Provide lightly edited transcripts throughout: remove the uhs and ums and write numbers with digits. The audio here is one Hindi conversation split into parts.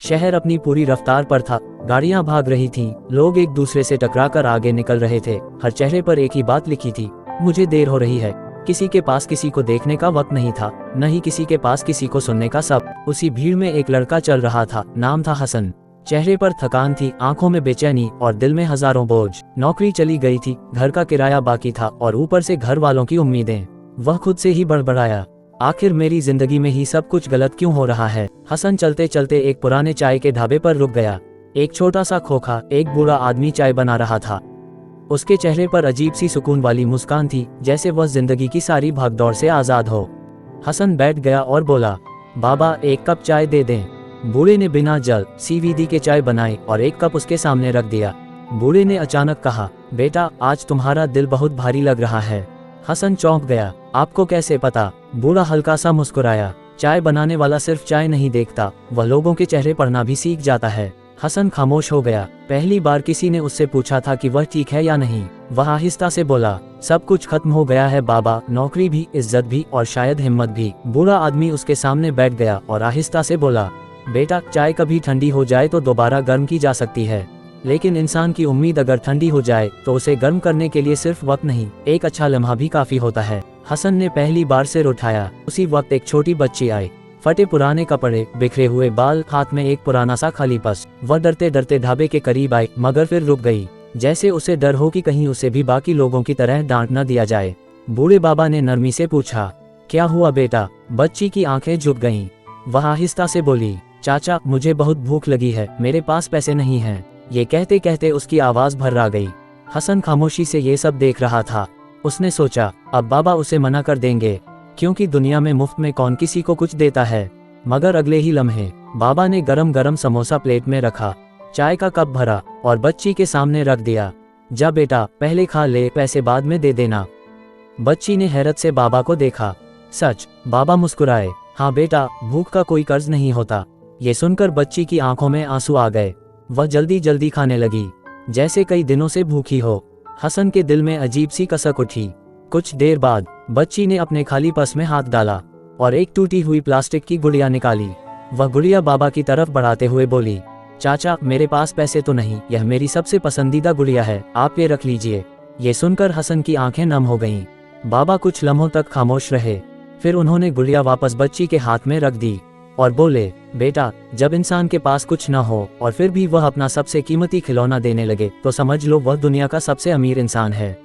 शहर अपनी पूरी रफ्तार पर था, गाड़ियां भाग रही थीं, लोग एक दूसरे से टकराकर आगे निकल रहे थे। हर चेहरे पर एक ही बात लिखी थी, मुझे देर हो रही है। किसी के पास किसी को देखने का वक्त नहीं था, न ही किसी के पास किसी को सुनने का सब। उसी भीड़ में एक लड़का चल रहा था, नाम था हसन। चेहरे पर थकान थी, आंखों में बेचैनी और दिल में हजारों बोझ। नौकरी चली गई थी, घर का किराया बाकी था और ऊपर से घर वालों की उम्मीदें। वह खुद से ही बड़बड़ाया, आखिर मेरी जिंदगी में ही सब कुछ गलत क्यों हो रहा है। हसन चलते चलते एक पुराने चाय के ढाबे पर रुक गया। एक छोटा सा खोखा, एक बूढ़ा आदमी चाय बना रहा था। उसके चेहरे पर अजीब सी सुकून वाली मुस्कान थी, जैसे वह जिंदगी की सारी भागदौड़ से आजाद हो। हसन बैठ गया और बोला, बाबा एक कप चाय दे दें। बूढ़े ने बिना जल सीवीडी के चाय बनाई और एक कप उसके सामने रख दिया। बूढ़े ने अचानक कहा, बेटा आज तुम्हारा दिल बहुत भारी लग रहा है। हसन चौंक गया, आपको कैसे पता? बूढ़ा हल्का सा मुस्कुराया, चाय बनाने वाला सिर्फ चाय नहीं देखता, वह लोगों के चेहरे पढ़ना भी सीख जाता है। हसन खामोश हो गया। पहली बार किसी ने उससे पूछा था कि वह ठीक है या नहीं। वह आहिस्ता से बोला, सब कुछ खत्म हो गया है बाबा, नौकरी भी, इज्जत भी और शायद हिम्मत भी। बूढ़ा आदमी उसके सामने बैठ गया और आहिस्ता से बोला, बेटा चाय कभी ठंडी हो जाए तो दोबारा गर्म की जा सकती है, लेकिन इंसान की उम्मीद अगर ठंडी हो जाए तो उसे गर्म करने के लिए सिर्फ वक्त नहीं, एक अच्छा लम्हा भी काफी होता है। हसन ने पहली बार सिर उठाया। उसी वक्त एक छोटी बच्ची आई, फटे पुराने कपड़े, बिखरे हुए बाल, हाथ में एक पुराना सा खाली पर्स। वह डरते डरते ढाबे के करीब आई, मगर फिर रुक गई, जैसे उसे डर हो कि कहीं उसे भी बाकी लोगों की तरह डांट न दिया जाए। बूढ़े बाबा ने नरमी से पूछा, क्या हुआ बेटा? बच्ची की आंखें झुक गईं। वह आहिस्ता से बोली, चाचा मुझे बहुत भूख लगी है, मेरे पास पैसे नहीं हैं। ये कहते कहते उसकी आवाज भर्रा गई। हसन खामोशी से ये सब देख रहा था। उसने सोचा, अब बाबा उसे मना कर देंगे, क्योंकि दुनिया में मुफ्त में कौन किसी को कुछ देता है। मगर अगले ही लम्हे बाबा ने गरम गरम समोसा प्लेट में रखा, चाय का कप भरा और बच्ची के सामने रख दिया। जा बेटा पहले खा ले, पैसे बाद में दे देना। बच्ची ने हैरत से बाबा को देखा। सच? बाबा मुस्कुराए, हाँ बेटा, भूख का कोई कर्ज नहीं होता। ये सुनकर बच्ची की आंखों में आंसू आ गए। वह जल्दी जल्दी खाने लगी, जैसे कई दिनों से भूखी हो। हसन के दिल में अजीब सी कसक उठी। कुछ देर बाद बच्ची ने अपने खाली पर्स में हाथ डाला और एक टूटी हुई प्लास्टिक की गुड़िया निकाली। वह गुड़िया बाबा की तरफ बढ़ाते हुए बोली, चाचा मेरे पास पैसे तो नहीं, यह मेरी सबसे पसंदीदा गुड़िया है, आप ये रख लीजिए। ये सुनकर हसन की आंखें नम हो गईं। बाबा कुछ लम्हों तक खामोश रहे, फिर उन्होंने गुड़िया वापस बच्ची के हाथ में रख दी और बोले, बेटा जब इंसान के पास कुछ न हो और फिर भी वह अपना सबसे कीमती खिलौना देने लगे तो समझ लो वह दुनिया का सबसे अमीर इंसान है।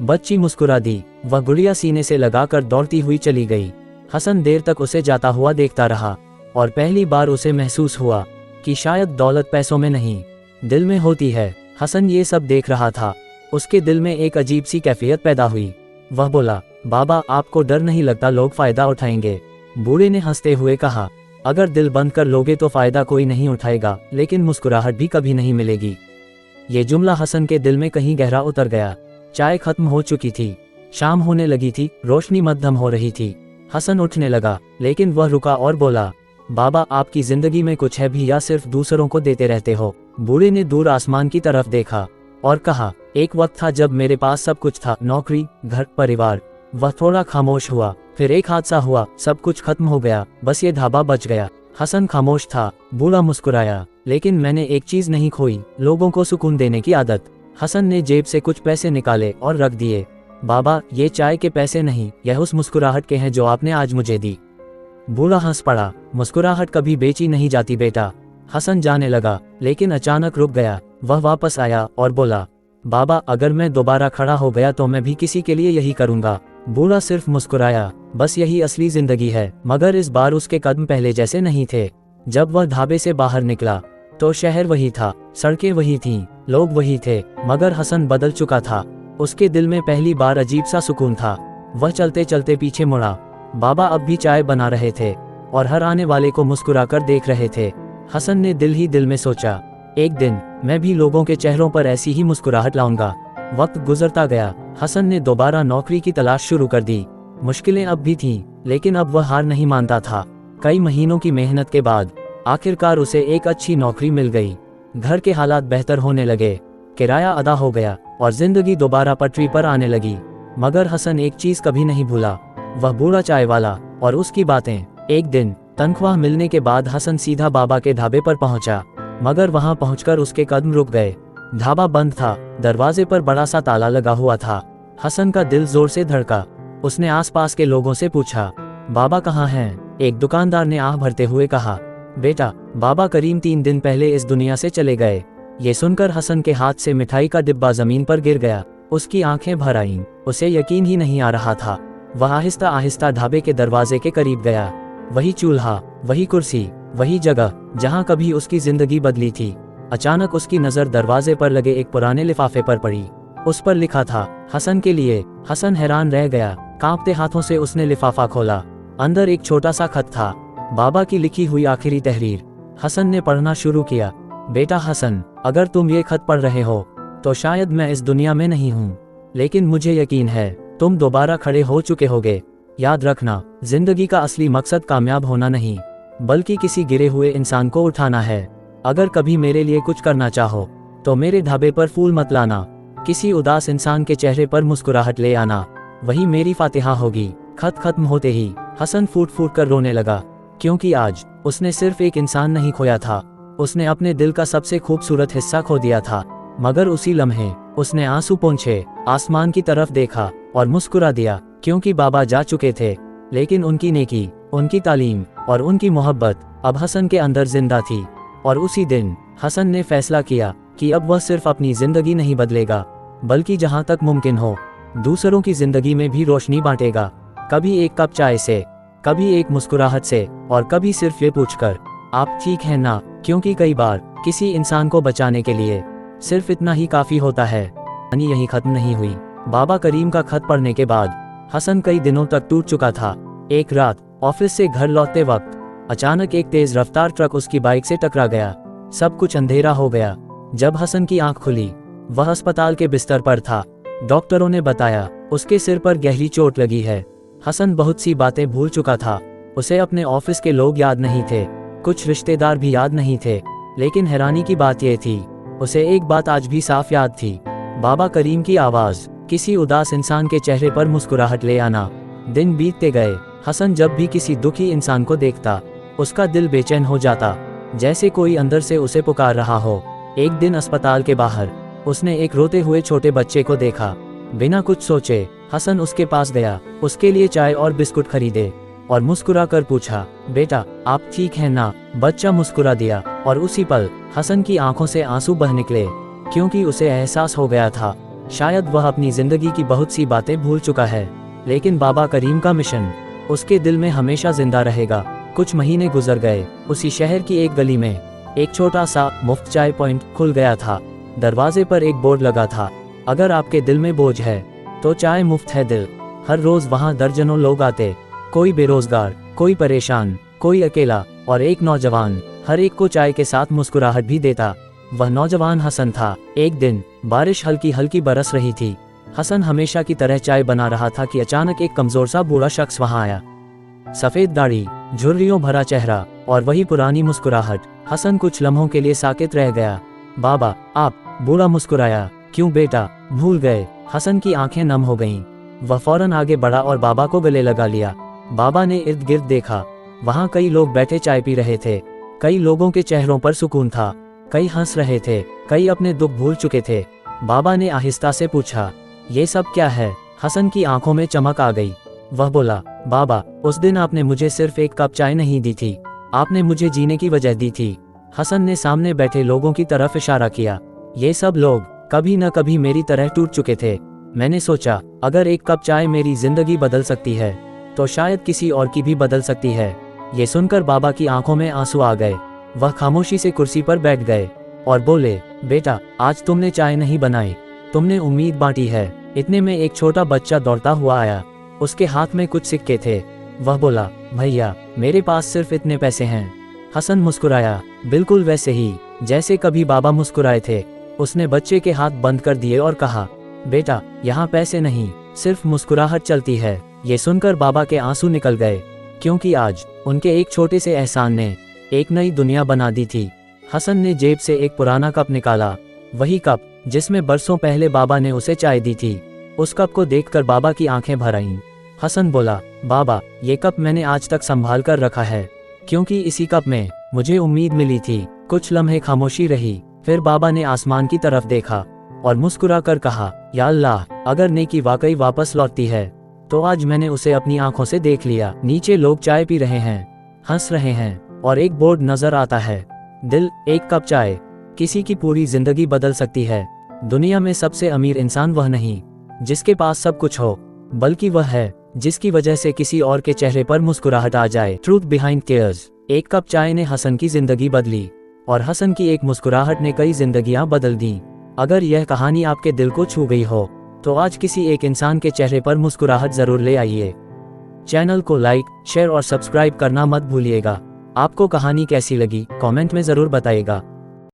बच्ची मुस्कुरा दी। वह गुड़िया सीने से लगाकर दौड़ती हुई चली गई। हसन देर तक उसे जाता हुआ देखता रहा और पहली बार उसे महसूस हुआ कि शायद दौलत पैसों में नहीं, दिल में होती है। हसन ये सब देख रहा था, उसके दिल में एक अजीब सी कैफियत पैदा हुई। वह बोला, बाबा आपको डर नहीं लगता लोग फायदा उठाएंगे? बूढ़े ने हंसते हुए कहा, अगर दिल बंद कर लोगे तो फायदा कोई नहीं उठाएगा, लेकिन मुस्कुराहट भी कभी नहीं मिलेगी। ये जुमला हसन के दिल में कहीं गहरा उतर गया। चाय खत्म हो चुकी थी, शाम होने लगी थी, रोशनी मध्यम हो रही थी। हसन उठने लगा, लेकिन वह रुका और बोला, बाबा आपकी जिंदगी में कुछ है भी या सिर्फ दूसरों को देते रहते हो? बूढ़े ने दूर आसमान की तरफ देखा और कहा, एक वक्त था जब मेरे पास सब कुछ था, नौकरी, घर, परिवार। वह थोड़ा खामोश हुआ, फिर एक हादसा हुआ, सब कुछ खत्म हो गया, बस ये ढाबा बच गया। हसन खामोश था। बूढ़ा मुस्कुराया, लेकिन मैंने एक चीज नहीं खोई, लोगों को सुकून देने की आदत। हसन ने जेब से कुछ पैसे निकाले और रख दिए। बाबा ये चाय के पैसे नहीं, यह उस मुस्कुराहट के हैं जो आपने आज मुझे दी। बूढ़ा हंस पड़ा, मुस्कुराहट कभी बेची नहीं जाती बेटा। हसन जाने लगा, लेकिन अचानक रुक गया। वह वापस आया और बोला, बाबा अगर मैं दोबारा खड़ा हो गया तो मैं भी किसी के लिए यही करूंगा। बूढ़ा सिर्फ मुस्कुराया, बस यही असली जिंदगी है। मगर इस बार उसके कदम पहले जैसे नहीं थे। जब वह ढाबे से बाहर निकला तो शहर वही था, सड़कें वही थीं, लोग वही थे, मगर हसन बदल चुका था। उसके दिल में पहली बार अजीब सा सुकून था। वह चलते चलते पीछे मुड़ा। बाबा अब भी चाय बना रहे थे और हर आने वाले को मुस्कुराकर देख रहे थे। हसन ने दिल ही दिल में सोचा, एक दिन मैं भी लोगों के चेहरों पर ऐसी ही मुस्कुराहट लाऊंगा। वक्त गुजरता गया। हसन ने दोबारा नौकरी की तलाश शुरू कर दी। मुश्किलें अब भी थीं, लेकिन अब वह हार नहीं मानता था। कई महीनों की मेहनत के बाद आखिरकार उसे एक अच्छी नौकरी मिल गई। घर के हालात बेहतर होने लगे, किराया अदा हो गया और जिंदगी दोबारा पटरी पर आने लगी। मगर हसन एक चीज कभी नहीं भूला, वह बूढ़ा चाय वाला और उसकी बातें। एक दिन तनख्वाह मिलने के बाद हसन सीधा बाबा के ढाबे पर पहुंचा, मगर वहां पहुंचकर उसके कदम रुक गए। ढाबा बंद था, दरवाजे पर बड़ा सा ताला लगा हुआ था। हसन का दिल जोर से धड़का। उसने आसपास के लोगों से पूछा, बाबा कहाँ हैं? एक दुकानदार ने आह भरते हुए कहा, बेटा, बाबा करीम 3 दिन पहले इस दुनिया से चले गए। ये सुनकर हसन के हाथ से मिठाई का डिब्बा जमीन पर गिर गया। उसकी आंखें भर आईं। उसे यकीन ही नहीं आ रहा था। वह आहिस्ता आहिस्ता ढाबे के दरवाजे के करीब गया। वही चूल्हा, वही कुर्सी, वही जगह जहां कभी उसकी जिंदगी बदली थी। अचानक उसकी नजर दरवाजे पर लगे एक पुराने लिफाफे पर पड़ी। उस पर लिखा था, हसन के लिए। हसन हैरान रह गया। कांपते हाथों से उसने लिफाफा खोला। अंदर एक छोटा सा खत था, बाबा की लिखी हुई आखिरी तहरीर। हसन ने पढ़ना शुरू किया, बेटा हसन, अगर तुम ये खत पढ़ रहे हो तो शायद मैं इस दुनिया में नहीं हूँ, लेकिन मुझे यकीन है तुम दोबारा खड़े हो चुके होगे। याद रखना, जिंदगी का असली मकसद कामयाब होना नहीं, बल्कि किसी गिरे हुए इंसान को उठाना है। अगर कभी मेरे लिए कुछ करना चाहो तो मेरे ढाबे पर फूल मत लाना, किसी उदास इंसान के चेहरे पर मुस्कुराहट ले आना, वही मेरी फातिहा होगी। खत खत्म होते ही हसन फूट फूट कर रोने लगा, क्योंकि आज उसने सिर्फ एक इंसान नहीं खोया था, उसने अपने दिल का सबसे खूबसूरत हिस्सा खो दिया था। मगर उसी लम्हे उसने आंसू पोंछे, आसमान की तरफ देखा और मुस्कुरा दिया, क्योंकि बाबा जा चुके थे, लेकिन उनकी नेकी, उनकी तालीम और उनकी मोहब्बत अब हसन के अंदर जिंदा थी। और उसी दिन हसन ने फैसला किया कि अब वह सिर्फ अपनी जिंदगी नहीं बदलेगा, बल्कि जहां तक मुमकिन हो दूसरों की जिंदगी में भी रोशनी बांटेगा। कभी एक कप चाय से, कभी एक मुस्कुराहट से, और कभी सिर्फ ये पूछकर, आप ठीक हैं ना? क्योंकि कई बार किसी इंसान को बचाने के लिए सिर्फ इतना ही काफी होता है। कहानी यही खत्म नहीं हुई। बाबा करीम का खत पढ़ने के बाद हसन कई दिनों तक टूट चुका था। एक रात ऑफिस से घर लौटते वक्त अचानक एक तेज रफ्तार ट्रक उसकी बाइक से टकरा गया। सब कुछ अंधेरा हो गया। जब हसन की आंख खुली, वह अस्पताल के बिस्तर पर था। डॉक्टरों ने बताया उसके सिर पर गहरी चोट लगी है। हसन बहुत सी बातें भूल चुका था। उसे अपने ऑफिस के लोग याद नहीं थे, कुछ रिश्तेदार भी याद नहीं थे, लेकिन हैरानी की बात यह थी, उसे एक बात आज भी साफ याद थी, बाबा करीम की आवाज, किसी उदास इंसान के चेहरे पर मुस्कुराहट ले आना। दिन बीतते गए। हसन जब भी किसी दुखी इंसान को देखता, उसका दिल बेचैन हो जाता, जैसे कोई अंदर से उसे पुकार रहा हो। एक दिन अस्पताल के बाहर उसने एक रोते हुए छोटे बच्चे को देखा। बिना कुछ सोचे हसन उसके पास गया, उसके लिए चाय और बिस्कुट खरीदे और मुस्कुरा कर पूछा, बेटा, आप ठीक हैं ना? बच्चा मुस्कुरा दिया और उसी पल हसन की आंखों से आंसू बह निकले, क्योंकि उसे एहसास हो गया था शायद वह अपनी जिंदगी की बहुत सी बातें भूल चुका है, लेकिन बाबा करीम का मिशन उसके दिल में हमेशा जिंदा रहेगा। कुछ महीने गुजर गए। उसी शहर की एक गली में एक छोटा सा मुफ्त चाय पॉइंट खुल गया था। दरवाजे पर एक बोर्ड लगा था, अगर आपके दिल में बोझ है तो चाय मुफ्त है दिल। हर रोज वहां दर्जनों लोग आते, कोई बेरोजगार, कोई परेशान, कोई अकेला, और एक नौजवान हर एक को चाय के साथ मुस्कुराहट भी देता। वह नौजवान हसन था। एक दिन बारिश हल्की हल्की बरस रही थी। हसन हमेशा की तरह चाय बना रहा था कि अचानक एक कमजोर सा बूढ़ा शख्स वहां आया। सफेद दाढ़ी, झुर्रियों भरा चेहरा और वही पुरानी मुस्कुराहट। हसन कुछ लम्हों के लिए साकित रह गया। बाबा, आप? बूढ़ा मुस्कुराया। क्यों बेटा, भूल गए? हसन की आंखें नम हो गईं। वह फौरन आगे बढ़ा और बाबा को गले लगा लिया। बाबा ने इर्द गिर्द देखा। वहां कई लोग बैठे चाय पी रहे थे। कई लोगों के चेहरों पर सुकून था, कई हंस रहे थे, कई अपने दुख भूल चुके थे। बाबा ने आहिस्ता से पूछा, ये सब क्या है? हसन की आंखों में चमक आ गई। वह बोला, बाबा, उस दिन आपने मुझे सिर्फ एक कप चाय नहीं दी थी, आपने मुझे जीने की वजह दी थी। हसन ने सामने बैठे लोगों की तरफ इशारा किया। ये सब लोग कभी न कभी मेरी तरह टूट चुके थे। मैंने सोचा, अगर एक कप चाय मेरी जिंदगी बदल सकती है तो शायद किसी और की भी बदल सकती है। ये सुनकर बाबा की आंखों में आंसू आ गए। वह खामोशी से कुर्सी पर बैठ गए और बोले, बेटा, आज तुमने चाय नहीं बनाई, तुमने उम्मीद बांटी है। इतने में एक छोटा बच्चा दौड़ता हुआ आया। उसके हाथ में कुछ सिक्के थे। वह बोला, भैया, मेरे पास सिर्फ इतने पैसे हैं। हसन मुस्कुराया, बिल्कुल वैसे ही जैसे कभी बाबा मुस्कुराए थे। उसने बच्चे के हाथ बंद कर दिए और कहा, बेटा, यहाँ पैसे नहीं, सिर्फ मुस्कुराहट चलती है। ये सुनकर बाबा के आंसू निकल गए, क्योंकि आज उनके एक छोटे से एहसान ने एक नई दुनिया बना दी थी। हसन ने जेब से एक पुराना कप निकाला, वही कप जिसमें बरसों पहले बाबा ने उसे चाय दी थी। उस कप को देखकर बाबा की आंखें भर आईं। हसन बोला, बाबा, ये कप मैंने आज तक संभाल कर रखा है, क्योंकि इसी कप में मुझे उम्मीद मिली थी। कुछ लम्हे खामोशी रही, फिर बाबा ने आसमान की तरफ देखा और मुस्कुरा कर कहा, या अल्लाह, अगर नेकी वाकई वापस लौटती है तो आज मैंने उसे अपनी आंखों से देख लिया। नीचे लोग चाय पी रहे हैं, हंस रहे हैं और एक बोर्ड नजर आता है, दिल एक कप चाय। किसी की पूरी जिंदगी बदल सकती है। दुनिया में सबसे अमीर इंसान वह नहीं जिसके पास सब कुछ हो, बल्कि वह है जिसकी वजह से किसी और के चेहरे पर मुस्कुराहट आ जाए। Truth behind tears. एक कप चाय ने हसन की जिंदगी बदली और हसन की एक मुस्कुराहट ने कई जिंदगियां बदल दी। अगर यह कहानी आपके दिल को छू गई हो तो आज किसी एक इंसान के चेहरे पर मुस्कुराहट जरूर ले आइए। चैनल को लाइक, शेयर और सब्सक्राइब करना मत भूलिएगा। आपको कहानी कैसी लगी कमेंट में जरूर बताइएगा।